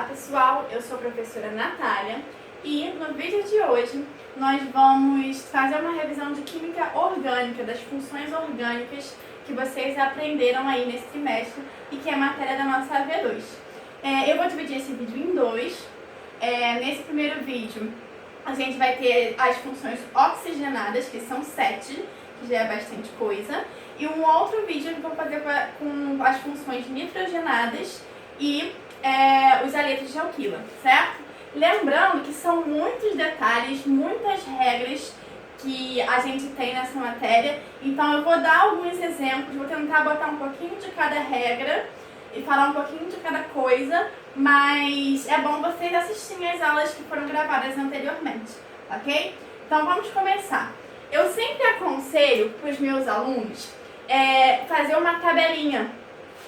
Olá pessoal, eu sou a professora Natália e no vídeo de hoje nós vamos fazer uma revisão de química orgânica, das funções orgânicas que vocês aprenderam aí nesse trimestre e que é matéria da nossa AV2. Eu vou dividir esse vídeo em dois. Nesse primeiro vídeo a gente vai ter as funções oxigenadas, que são 7, que já é bastante coisa, e um outro vídeo que eu vou fazer com as funções nitrogenadas e os aletos de alquila, certo? Lembrando que são muitos detalhes, muitas regras que a gente tem nessa matéria, então eu vou dar alguns exemplos, vou tentar botar um pouquinho de cada regra e falar um pouquinho de cada coisa, mas é bom vocês assistirem as aulas que foram gravadas anteriormente, ok? Então vamos começar. Eu sempre aconselho para os meus alunos fazer uma tabelinha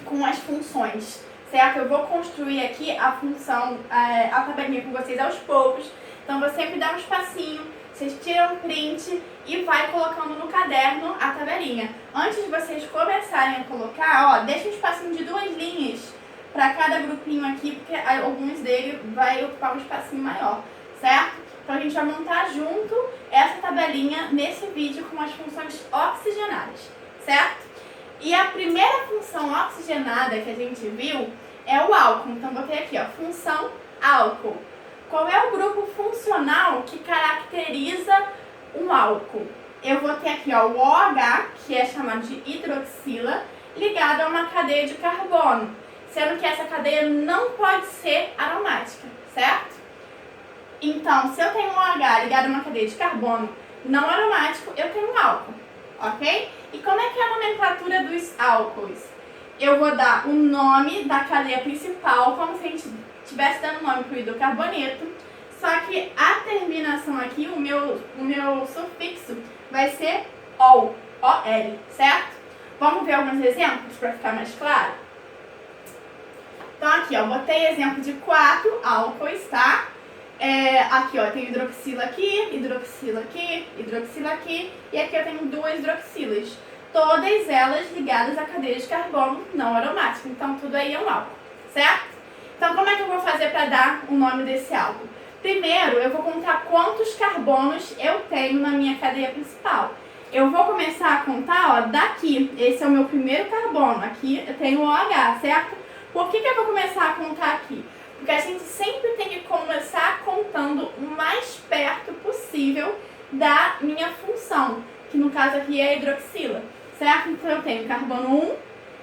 com as funções, certo? Eu vou construir aqui a função, a tabelinha com vocês aos poucos, então vou sempre dar um espacinho, vocês tiram um print e vai colocando no caderno a tabelinha. Antes de vocês começarem a colocar, deixa um espacinho de 2 linhas para cada grupinho aqui, porque alguns dele vai ocupar um espacinho maior, certo? Então a gente vai montar junto essa tabelinha nesse vídeo com as funções oxigenadas, certo? E a primeira função oxigenada que a gente viu é o álcool. Então botei aqui, função álcool. Qual é o grupo funcional que caracteriza um álcool? Eu vou ter aqui o OH, que é chamado de hidroxila, ligado a uma cadeia de carbono, sendo que essa cadeia não pode ser aromática, certo? Então, se eu tenho um OH ligado a uma cadeia de carbono não aromático, eu tenho um álcool, ok? E como é que é a nomenclatura dos álcools? Eu vou dar o nome da cadeia principal, como se a gente estivesse dando nome para o hidrocarboneto, só que a terminação aqui, o meu sufixo, vai ser OL, OL, certo? Vamos ver alguns exemplos para ficar mais claro? Então aqui, botei exemplo de 4 álcoois, tá? Aqui, tem hidroxila aqui, hidroxila aqui, hidroxila aqui, e aqui eu tenho 2 hidroxilas. Todas elas ligadas à cadeia de carbono não aromática, então tudo aí é um álcool, certo? Então como é que eu vou fazer para dar o nome desse álcool? Primeiro, eu vou contar quantos carbonos eu tenho na minha cadeia principal. Eu vou começar a contar, daqui, esse é o meu primeiro carbono, aqui eu tenho o OH, certo? Por que eu vou começar a contar aqui? Porque a gente sempre tem que começar contando o mais perto possível da minha função, que no caso aqui é a hidroxila, certo? Então eu tenho carbono 1,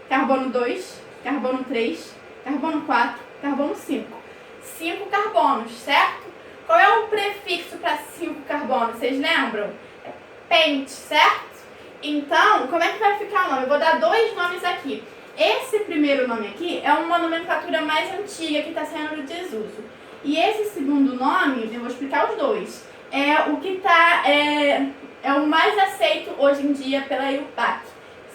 carbono 2, carbono 3, carbono 4, carbono 5. 5 carbonos, certo? Qual é o prefixo para 5 carbonos? Vocês lembram? É pente, certo? Então, como é que vai ficar o nome? Eu vou dar 2 nomes aqui. Esse primeiro nome aqui é uma nomenclatura mais antiga que está sendo de desuso. E esse segundo nome, eu vou explicar os dois, é o que é o mais aceito hoje em dia pela IUPAC,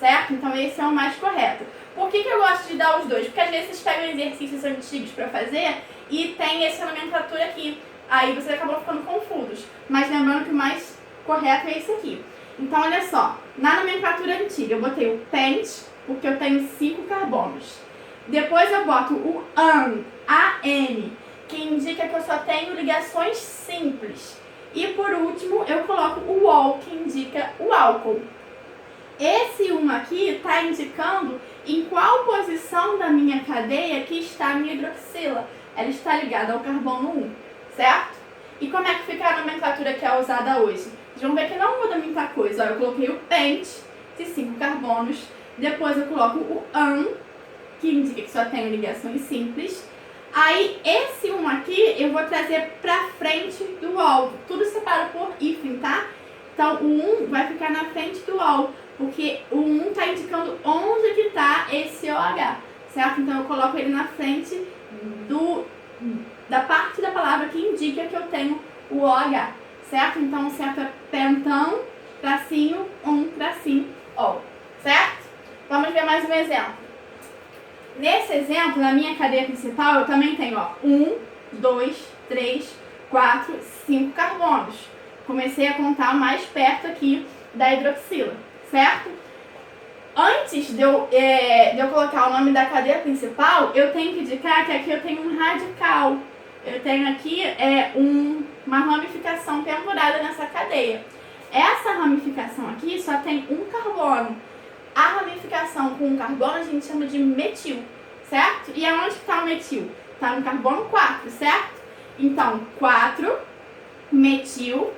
certo? Então esse é o mais correto. Por que eu gosto de dar os dois? Porque às vezes vocês pegam exercícios antigos para fazer e tem essa nomenclatura aqui. Aí vocês acabam ficando confusos. Mas lembrando que o mais correto é esse aqui. Então olha só, na nomenclatura antiga eu botei o pente, porque eu tenho 5 carbonos. Depois eu boto o AN, que indica que eu só tenho ligações simples. E por último eu coloco o OL, que indica o álcool. Esse 1 aqui está indicando em qual posição da minha cadeia que está a minha hidroxila. Ela está ligada ao carbono 1, certo? E como é que fica a nomenclatura que é usada hoje? Vocês vão ver que não muda muita coisa. Eu coloquei o pente, de 5 carbonos. Depois eu coloco o AN, que indica que só tenho ligações simples. Aí esse 1 aqui eu vou trazer para frente do OL. Tudo separado por hífen, tá? Então o 1 vai ficar na frente do OL, porque o 1 está indicando onde que está esse OH, certo? Então eu coloco ele na frente da parte da palavra que indica que eu tenho o OH, certo? Então o certo é pentão, tracinho, tracinho, OL, certo? Vamos ver mais um exemplo. Nesse exemplo, na minha cadeia principal, eu também tenho 1, 2, 3, 4, 5 carbonos. Comecei a contar mais perto aqui da hidroxila, certo? Antes de eu colocar o nome da cadeia principal, eu tenho que indicar que aqui eu tenho um radical. Eu tenho aqui uma ramificação pendurada nessa cadeia. Essa ramificação aqui só tem um carbono. A ramificação com um carbono a gente chama de metil, certo? E aonde está o metil? Está no carbono 4, certo? Então, 4, metil.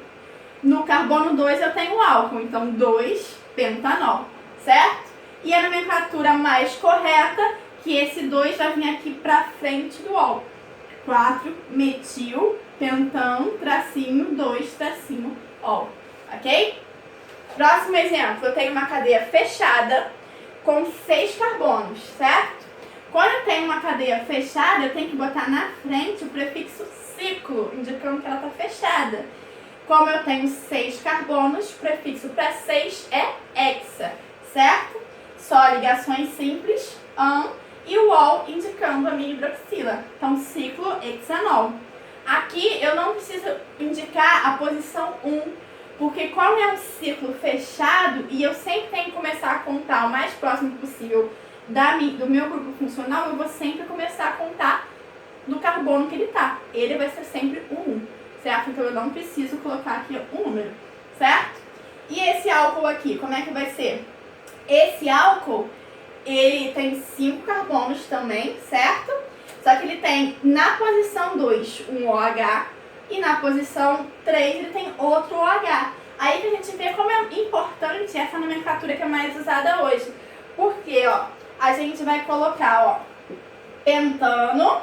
No carbono 2 eu tenho álcool, então 2, pentanol, certo? E a nomenclatura mais correta, que esse 2 vai vir aqui para frente do ol. 4, metil, pentão, tracinho, 2, tracinho, ol. Ok? Próximo exemplo, eu tenho uma cadeia fechada com 6 carbonos, certo? Quando eu tenho uma cadeia fechada, eu tenho que botar na frente o prefixo ciclo, indicando que ela está fechada. Como eu tenho 6 carbonos, o prefixo para 6 é hexa, certo? Só ligações simples, e o ol indicando a minha hidroxila. Então, ciclo hexanol. Aqui eu não preciso indicar a posição 1, porque como é um ciclo fechado e eu sempre tenho que começar a contar o mais próximo possível do meu grupo funcional, eu vou sempre começar a contar do carbono que ele está. Ele vai ser sempre o 1, certo? Então eu não preciso colocar aqui um número, certo? E esse álcool aqui, como é que vai ser? Esse álcool, ele tem 5 carbonos também, certo? Só que ele tem na posição 2 um OH e na posição 3 ele tem outro OH. Aí que a gente vê como é importante essa nomenclatura que é mais usada hoje. Porque, ó, a gente vai colocar, ó, pentano,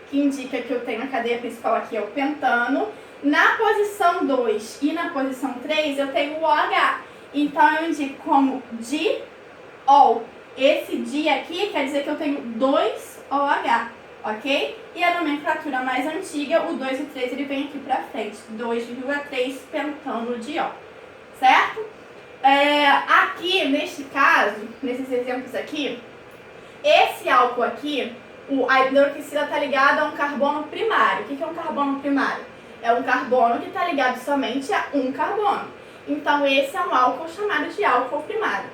que indica que eu tenho a cadeia principal aqui, é o pentano. Na posição 2 e na posição 3 eu tenho o OH. Então eu indico como diol. Esse di aqui quer dizer que eu tenho 2 OH, ok? E a nomenclatura mais antiga, o 2 e o 3, ele vem aqui pra frente. 2,3 pentanodiol, certo? Aqui, neste caso, nesses exemplos aqui, esse álcool aqui, a hidroxila está ligada a um carbono primário. O que é um carbono primário? É um carbono que está ligado somente a um carbono. Então, esse é um álcool chamado de álcool primário.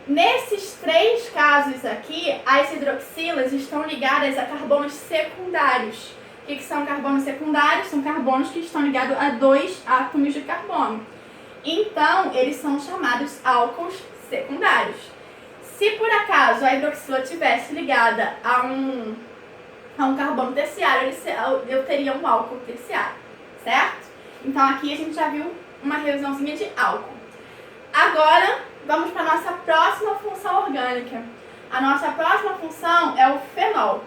Nesses 3 casos aqui, as hidroxilas estão ligadas a carbonos secundários. O que são carbonos secundários? São carbonos que estão ligados a 2 átomos de carbono. Então, eles são chamados álcools secundários. Se por acaso a hidroxila tivesse ligada a um carbono terciário, eu teria um álcool terciário, certo? Então, aqui a gente já viu uma revisãozinha de álcool. Agora, vamos para a nossa próxima função orgânica. A nossa próxima função é o fenol.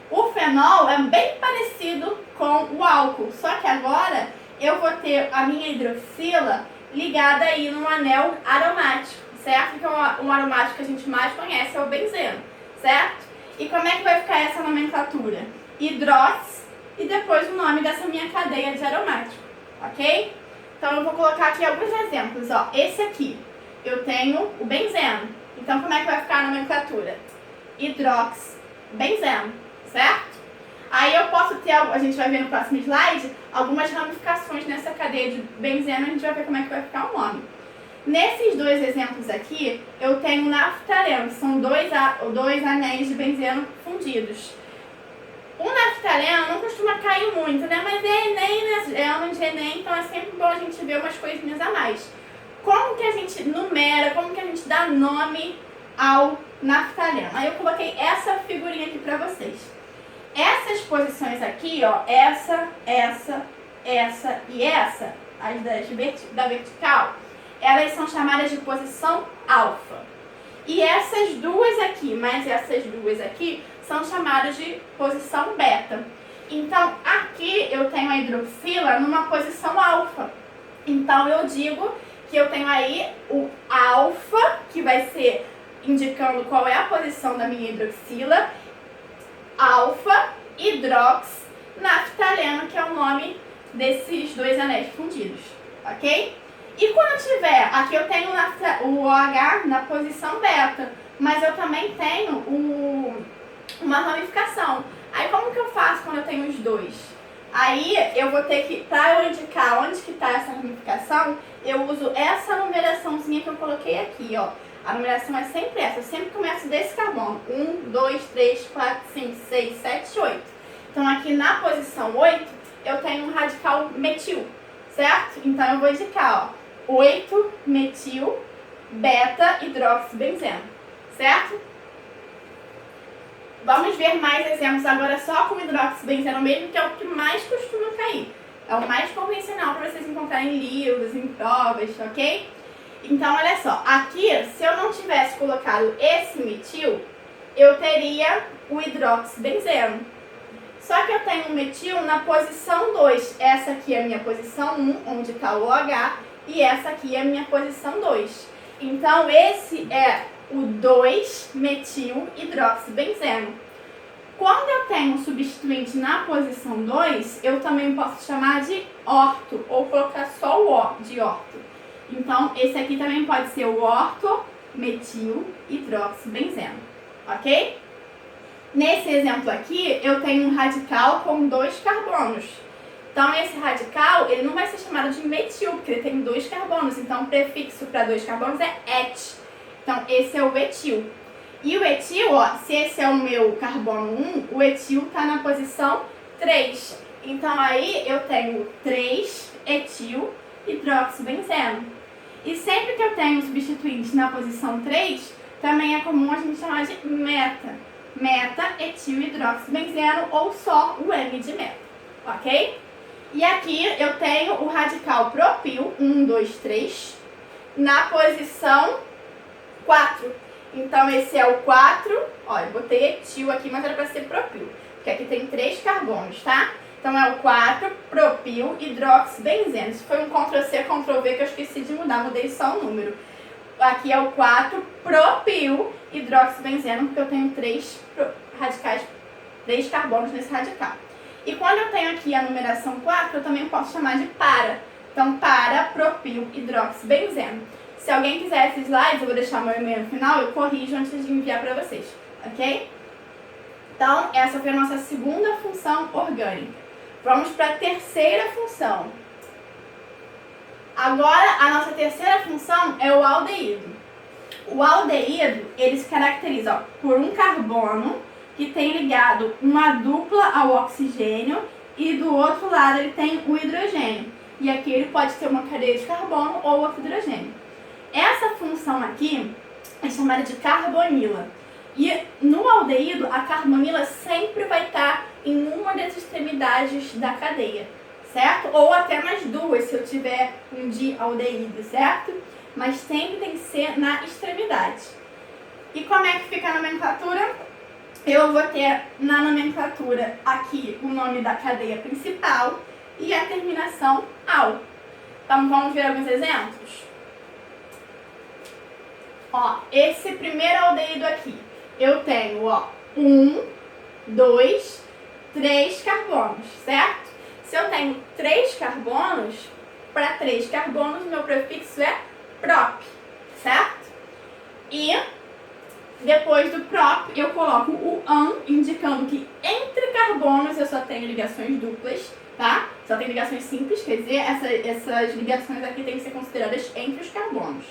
O fenol é bem parecido com o álcool, só que agora eu vou ter a minha hidroxila ligada aí num anel aromático, certo? Que um aromático que a gente mais conhece é o benzeno, certo? E como é que vai ficar essa nomenclatura? Hidrox e depois o nome dessa minha cadeia de aromático, ok? Então eu vou colocar aqui alguns exemplos, ó. Esse aqui, eu tenho o benzeno. Então como é que vai ficar a nomenclatura? Hidroxibenzeno, certo? Aí eu posso ter, a gente vai ver no próximo slide, algumas ramificações nessa cadeia de benzeno, a gente vai ver como é que vai ficar o nome. Nesses 2 exemplos aqui, eu tenho naftaleno, que são dois anéis de benzeno fundidos. O naftaleno não costuma cair muito, né? Mas é Enem, né? É ano de Enem, então é sempre bom a gente ver umas coisinhas a mais. Como que a gente numera, como que a gente dá nome ao naftaleno? Aí eu coloquei essa figurinha aqui pra vocês. Essas posições aqui, ó, essa e essa, as da vertical, elas são chamadas de posição alfa. E essas duas aqui, mais essas duas aqui, são chamadas de posição beta. Então, aqui eu tenho a hidroxila numa posição alfa. Então, eu digo que eu tenho aí o alfa, que vai ser indicando qual é a posição da minha hidroxila, alfa, hidrox, naftaleno, que é o nome desses 2 anéis fundidos, ok? E quando eu tiver, aqui eu tenho o OH na posição beta, mas eu também tenho uma ramificação. Aí como que eu faço quando eu tenho os 2? Aí eu vou ter que, para eu indicar onde que está essa ramificação, eu uso essa numeraçãozinha que eu coloquei aqui, ó. A numeração é sempre essa. Eu sempre começo desse carbono. 1, 2, 3, 4, 5, 6, 7, 8. Então, aqui na posição 8, eu tenho um radical metil, certo? Então, eu vou indicar, ó, 8 metil beta hidroxibenzeno, certo? Vamos ver mais exemplos agora só com hidroxibenzeno mesmo, que é o que mais costuma cair. É o mais convencional para vocês encontrarem em livros, em provas, ok? Então, olha só, aqui, se eu não tivesse colocado esse metil, eu teria o hidroxibenzeno. Só que eu tenho um metil na posição 2. Essa aqui é a minha posição 1, onde está o OH, e essa aqui é a minha posição 2. Então, esse é o 2-metil hidroxibenzeno. Quando eu tenho um substituinte na posição 2, eu também posso chamar de orto, ou colocar só o O de orto. Então, esse aqui também pode ser o orto-metil hidroxibenzeno, ok? Nesse exemplo aqui, eu tenho um radical com 2 carbonos. Então, esse radical, ele não vai ser chamado de metil, porque ele tem 2 carbonos. Então, o prefixo para 2 carbonos é et. Então, esse é o etil. E o etil, ó, se esse é o meu carbono 1, o etil está na posição 3. Então, aí eu tenho 3-etil hidroxibenzeno. E sempre que eu tenho um substituinte na posição 3, também é comum a gente chamar de meta-etil hidroxibenzeno, ou só o M de meta, ok? E aqui eu tenho o radical propil, 1, 2, 3, na posição 4. Então, esse é o 4, ó, eu botei etil aqui, mas era para ser propil, porque aqui tem 3 carbonos, tá? Então, é o 4 propil hidroxibenzeno. Isso foi um Ctrl+C, Ctrl+V que eu esqueci de mudar, mudei só o número. Aqui é o 4 propil hidroxibenzeno, porque eu tenho 3 radicais, 3 carbonos nesse radical. E quando eu tenho aqui a numeração 4, eu também posso chamar de para. Então, para propil hidroxibenzeno. Se alguém quiser esses slides, eu vou deixar meu e-mail no final, eu corrijo antes de enviar para vocês, ok? Então, essa foi a nossa segunda função orgânica. Vamos para a terceira função. Agora, a nossa terceira função é o aldeído. O aldeído, ele se caracteriza, ó, por um carbono que tem ligado uma dupla ao oxigênio e do outro lado ele tem o hidrogênio. E aqui ele pode ter uma cadeia de carbono ou outro hidrogênio. Essa função aqui é chamada de carbonila. E no aldeído, a carbonila sempre vai estar em uma das extremidades da cadeia, certo? Ou até nas duas, se eu tiver um dialdeído, certo? Mas sempre tem que ser na extremidade. E como é que fica a nomenclatura? Eu vou ter na nomenclatura aqui o nome da cadeia principal e a terminação -al. Então, vamos ver alguns exemplos? Ó, esse primeiro aldeído aqui, eu tenho, ó, 1, 2, 3 carbonos, certo? Se eu tenho 3 carbonos, para 3 carbonos, meu prefixo é prop, certo? E depois do prop, eu coloco o an, indicando que entre carbonos eu só tenho ligações duplas, tá? Só tem ligações simples, quer dizer, essas ligações aqui têm que ser consideradas entre os carbonos.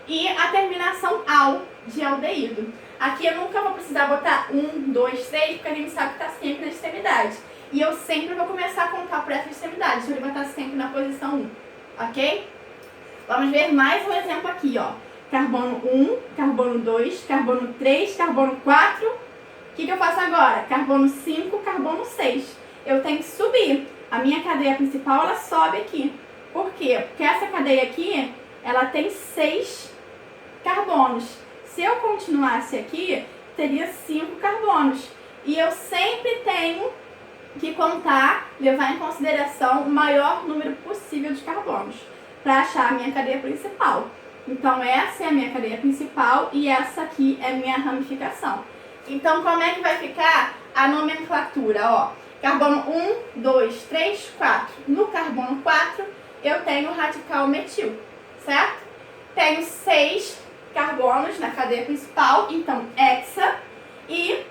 E a terminação -al, de aldeído. Aqui eu nunca vou precisar botar 1, 2, 3, porque a gente sabe que está sempre na extremidade. E eu sempre vou começar a contar por essa extremidade, então ele vai estar sempre na posição 1, ok? Vamos ver mais um exemplo aqui, ó. Carbono 1, carbono 2, carbono 3, carbono 4. O que eu faço agora? Carbono 5, carbono 6. Eu tenho que subir. A minha cadeia principal, ela sobe aqui. Por quê? Porque essa cadeia aqui, ela tem 6 carbonos. Se eu continuasse aqui, teria 5 carbonos. E eu sempre tenho que contar, levar em consideração o maior número possível de carbonos para achar a minha cadeia principal. Então, essa é a minha cadeia principal e essa aqui é a minha ramificação. Então, como é que vai ficar a nomenclatura? Ó, carbono 1, 2, 3, 4. No carbono 4, eu tenho o radical metil, certo? Tenho 6 carbonos na cadeia principal, então hexa, e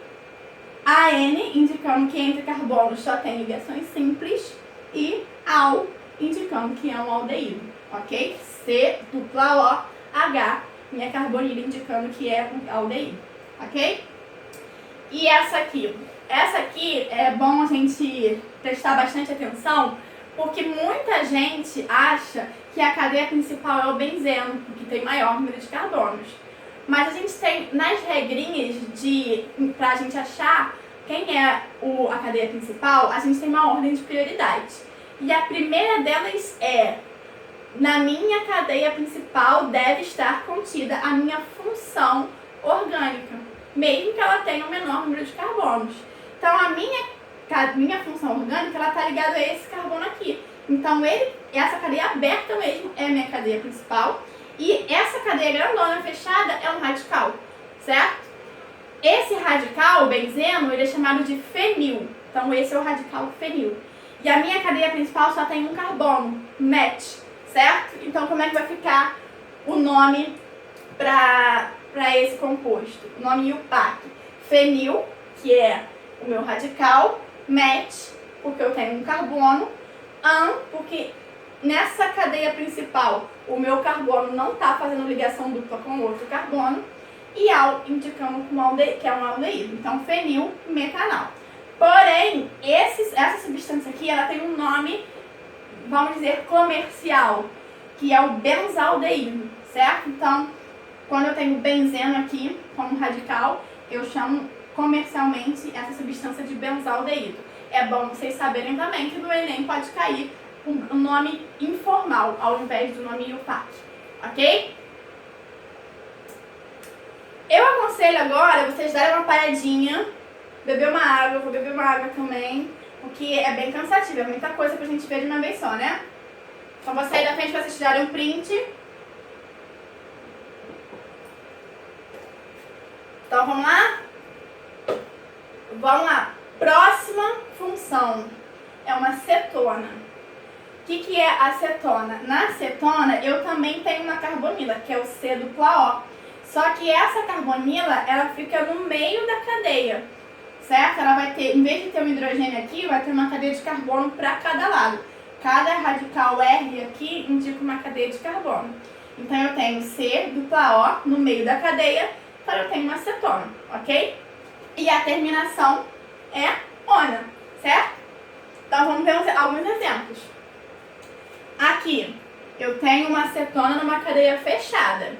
AN, indicando que entre carbonos só tem ligações simples, e AL, indicando que é um aldeído, ok? C, dupla O, H, minha carbonila indicando que é um aldeído, ok? E essa aqui? Essa aqui é bom a gente prestar bastante atenção, porque muita gente acha que a cadeia principal é o benzeno, porque tem maior número de carbonos. Mas a gente tem, nas regrinhas pra gente achar quem é a cadeia principal, a gente tem uma ordem de prioridade. E a primeira delas é: na minha cadeia principal deve estar contida a minha função orgânica, mesmo que ela tenha o menor número de carbonos. Então, a minha função orgânica está ligada a esse carbono aqui. Então, essa cadeia aberta mesmo é a minha cadeia principal. E essa cadeia grandona fechada é um radical, certo? Esse radical, o benzeno, ele é chamado de fenil. Então, esse é o radical fenil. E a minha cadeia principal só tem um carbono, met, certo? Então, como é que vai ficar o nome para esse composto? O nome IUPAC. Fenil, que é o meu radical, met, porque eu tenho um carbono, porque nessa cadeia principal o meu carbono não está fazendo ligação dupla com outro carbono, e al, indicando que é um aldeído. Então, fenil metanal. Porém, essa substância aqui, ela tem um nome, vamos dizer, comercial, que é o benzaldeído, certo? Então, quando eu tenho benzeno aqui como radical, eu chamo comercialmente essa substância de benzaldeído. É bom vocês saberem também que no Enem pode cair um nome informal ao invés do nome IUPAC, ok? Eu aconselho agora vocês darem uma paradinha, beber uma água, eu vou beber uma água também, porque é bem cansativo, é muita coisa pra gente ver de uma vez só, né? Então vou sair da frente pra vocês tirarem um print. Então vamos lá? Vamos lá. Próxima função é uma cetona. O que é a cetona? Na cetona eu também tenho uma carbonila, que é o C-O. Só que essa carbonila, ela fica no meio da cadeia, certo? Ela vai ter, em vez de ter um hidrogênio aqui, vai ter uma cadeia de carbono para cada lado. Cada radical R aqui indica uma cadeia de carbono. Então eu tenho C-O no meio da cadeia, então eu tenho uma cetona, ok? E a terminação é ona, certo? Então vamos ver alguns exemplos. Aqui eu tenho uma cetona numa cadeia fechada.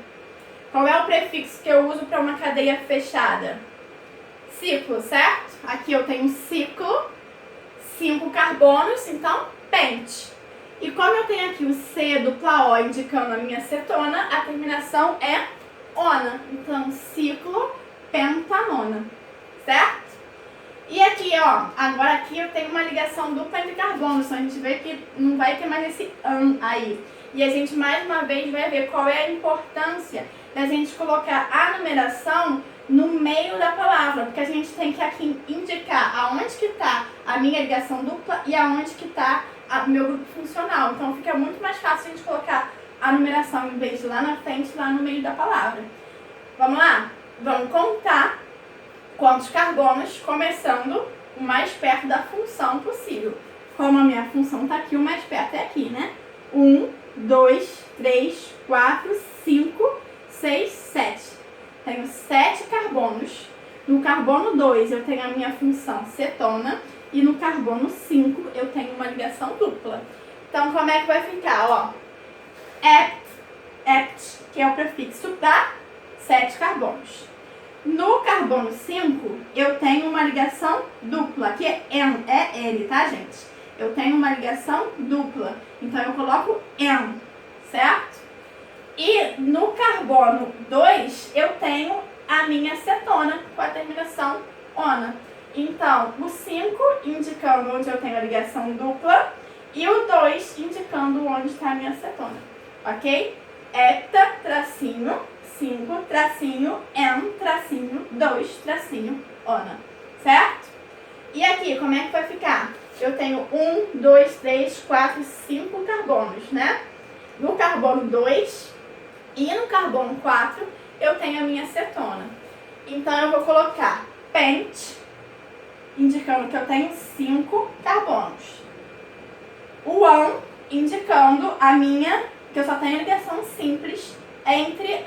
Qual é o prefixo que eu uso para uma cadeia fechada? Ciclo, certo? Aqui eu tenho ciclo, 5 carbonos, então pente. E como eu tenho aqui o C-O indicando a minha cetona, a terminação é ona. Então, ciclo pentanona, certo? E aqui, ó, agora aqui eu tenho uma ligação dupla entre carbonos, então a gente vê que não vai ter mais esse aí. E a gente, mais uma vez, vai ver qual é a importância da gente colocar a numeração no meio da palavra, porque a gente tem que aqui indicar aonde que está a minha ligação dupla e aonde que está o meu grupo funcional. Então fica muito mais fácil a gente colocar a numeração em vez de lá na frente, lá no meio da palavra. Vamos lá? Vamos contar quantos carbonos, começando o mais perto da função possível. Como a minha função está aqui, o mais perto é aqui, né? 1, 2, 3, 4, 5, 6, 7. Tenho 7 carbonos. No carbono 2 eu tenho a minha função cetona. E no carbono 5 eu tenho uma ligação dupla. Então como é que vai ficar? Ó, ept, que é o prefixo para 7 carbonos. No carbono 5 eu tenho uma ligação dupla, que é N, tá, gente? Eu tenho uma ligação dupla. Então eu coloco N, certo? E no carbono 2, eu tenho a minha cetona com a terminação ona. Então, o 5 indicando onde eu tenho a ligação dupla e o 2 indicando onde está a minha cetona, ok? Hepta, tracinho, 5, tracinho, N, tracinho, 2, tracinho, ona, certo? E aqui, como é que vai ficar? Eu tenho 1, 2, 3, 4, 5 carbonos, né? No carbono 2 e no carbono 4, eu tenho a minha cetona. Então, eu vou colocar pent, indicando que eu tenho 5 carbonos. O an, indicando a minha, que eu só tenho ligação simples entre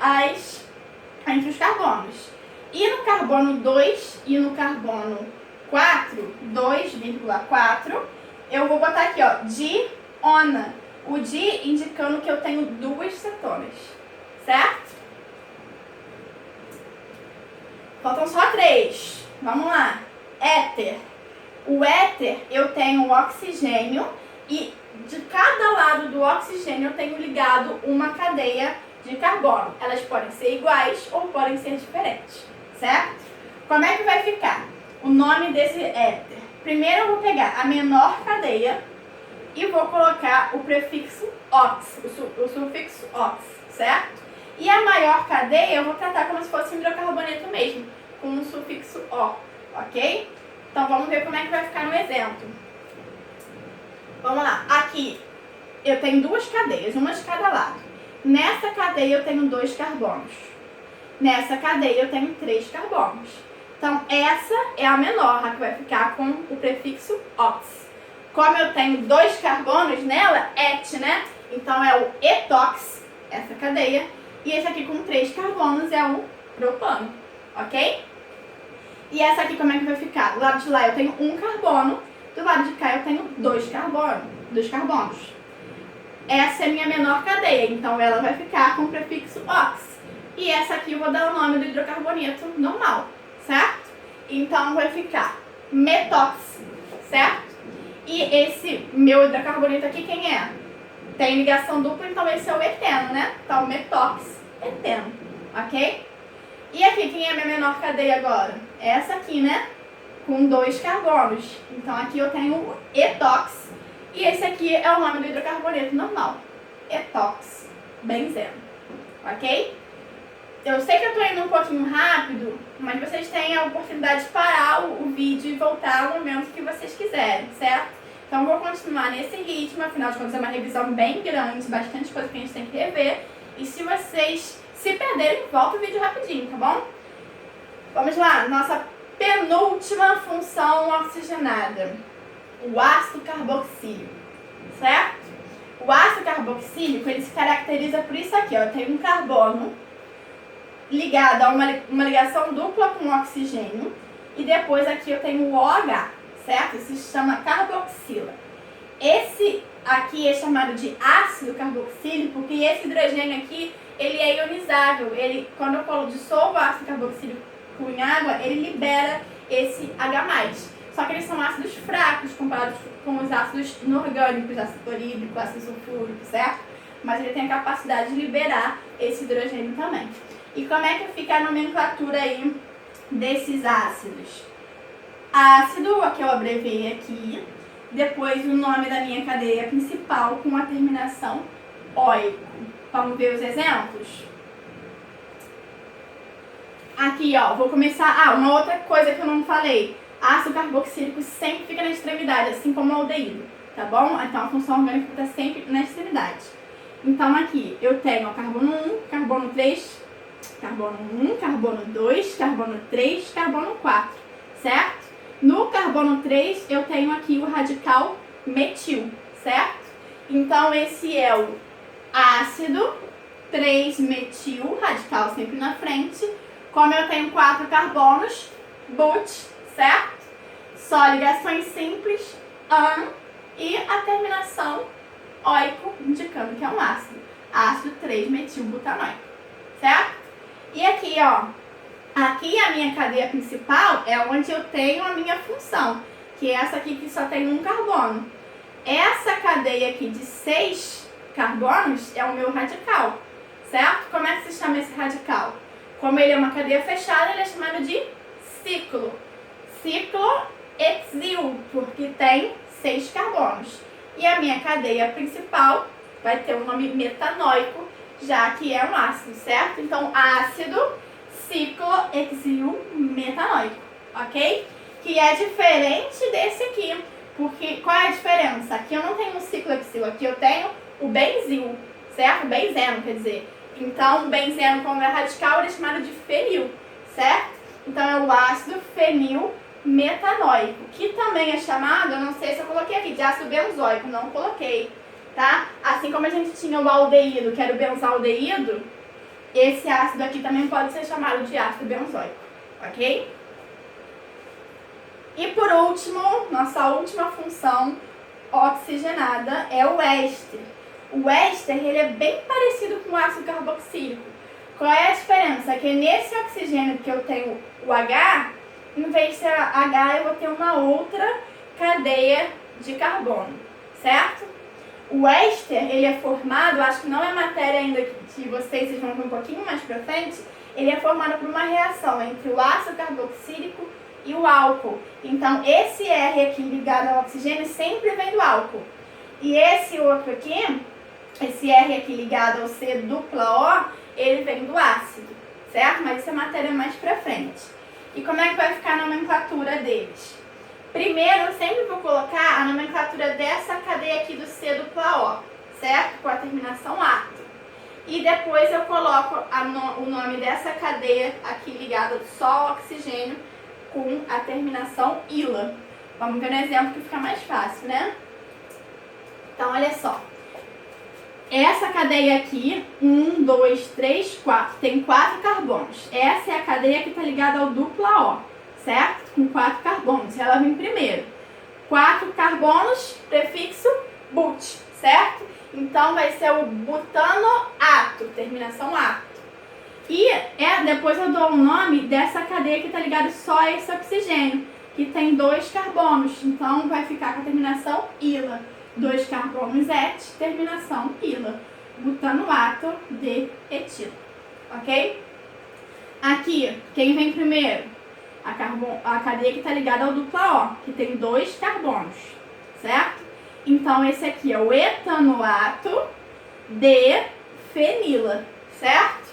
os carbonos. E no carbono 2 e no carbono 4, 2,4, eu vou botar aqui, ó, diona. O di indicando que eu tenho duas cetonas, certo? Faltam só 3. Vamos lá. Éter. O éter, eu tenho o oxigênio e de cada lado do oxigênio eu tenho ligado uma cadeia de carbono. Elas podem ser iguais ou podem ser diferentes, certo? Como é que vai ficar o nome desse éter? Primeiro eu vou pegar a menor cadeia e vou colocar o prefixo ox, o sufixo ox, certo? E a maior cadeia eu vou tratar como se fosse um hidrocarboneto mesmo, com o sufixo o, ok? Então vamos ver como é que vai ficar no exemplo. Vamos lá, aqui eu tenho duas cadeias, uma de cada lado. Nessa cadeia eu tenho 2 carbonos. Nessa cadeia eu tenho 3 carbonos. Então essa é a menor, a que vai ficar com o prefixo ox. Como eu tenho 2 carbonos nela, et, né? Então é o etox, essa cadeia. E esse aqui com 3 carbonos é o propano, ok? E essa aqui como é que vai ficar? Do lado de lá eu tenho 1 carbono, do lado de cá eu tenho 2 carbonos. Essa é a minha menor cadeia, então ela vai ficar com o prefixo ox. E essa aqui eu vou dar o nome do hidrocarboneto normal, certo? Então vai ficar metox, certo? E esse meu hidrocarboneto aqui, quem é? Tem ligação dupla, então esse é o eteno, né? Então, metox, eteno, ok? E aqui, quem é a minha menor cadeia agora? Essa aqui, né? Com 2 carbonos. Então, aqui eu tenho o etox. E esse aqui é o nome do hidrocarboneto normal. Etox, benzeno, ok? Eu sei que eu tô indo um pouquinho rápido, mas vocês têm a oportunidade de parar o vídeo e voltar ao momento que vocês quiserem, certo? Então, vou continuar nesse ritmo, afinal de contas é uma revisão bem grande, bastante coisa que a gente tem que rever. E se vocês se perderem, volta o vídeo rapidinho, tá bom? Vamos lá, nossa penúltima função oxigenada, o ácido carboxílico, certo? O ácido carboxílico, ele se caracteriza por isso aqui, ó, tem um carbono ligado a uma ligação dupla com o oxigênio e depois aqui eu tenho o OH, certo? Isso se chama carboxila. Esse aqui é chamado de ácido carboxílico porque esse hidrogênio aqui, ele é ionizável. Ele, quando eu dissolvo o ácido carboxílico em água, ele libera esse H+. Só que eles são ácidos fracos comparados com os ácidos inorgânicos, ácido clorídrico, ácido sulfúrico, certo? Mas ele tem a capacidade de liberar esse hidrogênio também. E como é que fica a nomenclatura aí desses ácidos? Ácido, que eu abreviei aqui, depois o nome da minha cadeia principal com a terminação oico. Vamos ver os exemplos? Aqui, ó, vou começar... uma outra coisa que eu não falei. Ácido carboxílico sempre fica na extremidade, assim como o aldeído, tá bom? Então a função orgânica está sempre na extremidade. Então aqui eu tenho ó, carbono 1, carbono 3... Carbono 1, carbono 2, carbono 3, carbono 4, certo? No carbono 3 eu tenho aqui o radical metil, certo? Então esse é o ácido 3-metil, radical sempre na frente. Como eu tenho 4 carbonos, but, certo? Só ligações simples, an, e a terminação oico, indicando que é um ácido. Ácido 3-metilbutanoico, certo? E aqui, ó, aqui a minha cadeia principal é onde eu tenho a minha função, que é essa aqui que só tem um carbono. Essa cadeia aqui de 6 carbonos é o meu radical, certo? Como é que se chama esse radical? Como ele é uma cadeia fechada, ele é chamado de ciclo. Ciclohexil, porque tem 6 carbonos. E a minha cadeia principal vai ter o nome metanoico, já que é um ácido, certo? Então, ácido ciclohexil metanoico, ok? Que é diferente desse aqui, porque qual é a diferença? Aqui eu não tenho um ciclohexil, aqui eu tenho o benzil, certo? Benzeno, quer dizer. Então, o benzeno, como é radical, ele é chamado de fenil, certo? Então, é o ácido fenil metanoico, que também é chamado, eu não sei se eu coloquei aqui, de ácido benzoico, não coloquei. Tá? Assim como a gente tinha o aldeído, que era o benzaldeído, esse ácido aqui também pode ser chamado de ácido benzoico, ok? E por último, nossa última função oxigenada é o éster. O éster, ele é bem parecido com o ácido carboxílico. Qual é a diferença? É que nesse oxigênio que eu tenho o H, em vez de ser H, eu vou ter uma outra cadeia de carbono, certo? O éster, ele é formado, acho que não é matéria ainda que vocês vão ver um pouquinho mais pra frente, ele é formado por uma reação entre o ácido carboxílico e o álcool. Então, esse R aqui ligado ao oxigênio sempre vem do álcool. E esse outro aqui, esse R aqui ligado ao C dupla O, ele vem do ácido, certo? Mas isso é matéria mais pra frente. E como é que vai ficar a nomenclatura deles? Primeiro, eu sempre vou colocar a nomenclatura dessa cadeia aqui do C dupla O, certo? Com a terminação ato. E depois eu coloco o nome dessa cadeia aqui ligada só ao oxigênio com a terminação ila. Vamos ver um exemplo que fica mais fácil, né? Então, olha só. Essa cadeia aqui, 1, 2, 3, 4, tem 4 carbonos. Essa é a cadeia que está ligada ao dupla O, certo? Com 4 carbonos. Ela vem primeiro. 4 carbonos, prefixo but, certo? Então, vai ser o butanoato, terminação ato. E depois eu dou o nome dessa cadeia que está ligada só a esse oxigênio, que tem 2 carbonos. Então, vai ficar com a terminação ila. 2 carbonos et, terminação ila. Butanoato de etilo. Ok? Aqui, quem vem primeiro? A cadeia que está ligada ao dupla O, que tem 2 carbonos. Certo? Então, esse aqui é o etanoato de fenila. Certo?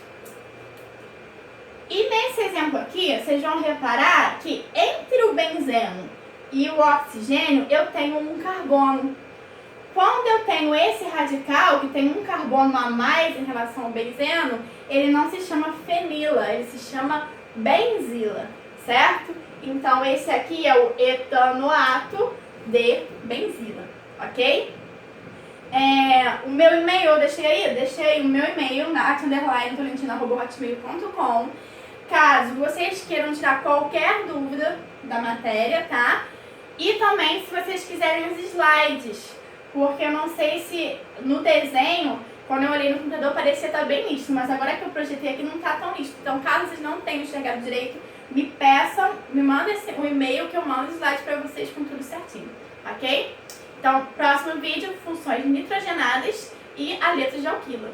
E nesse exemplo aqui, vocês vão reparar que entre o benzeno e o oxigênio, eu tenho um carbono. Quando eu tenho esse radical, que tem um carbono a mais em relação ao benzeno, ele não se chama fenila, ele se chama benzila, certo? Então, esse aqui é o etanoato de benzila, ok? O meu e-mail, eu deixei aí? Deixei o meu e-mail, nath_tolentina@hotmail.com. Caso vocês queiram tirar qualquer dúvida da matéria, tá? E também se vocês quiserem os slides, porque eu não sei se no desenho, quando eu olhei no computador, parecia estar bem nítido, mas agora que eu projetei aqui não está tão nítido. Então, caso vocês não tenham enxergado direito, me peçam, me mandem um e-mail que eu mando os slides para vocês com tudo certinho, ok? Então, próximo vídeo, funções nitrogenadas e aletos de alquila.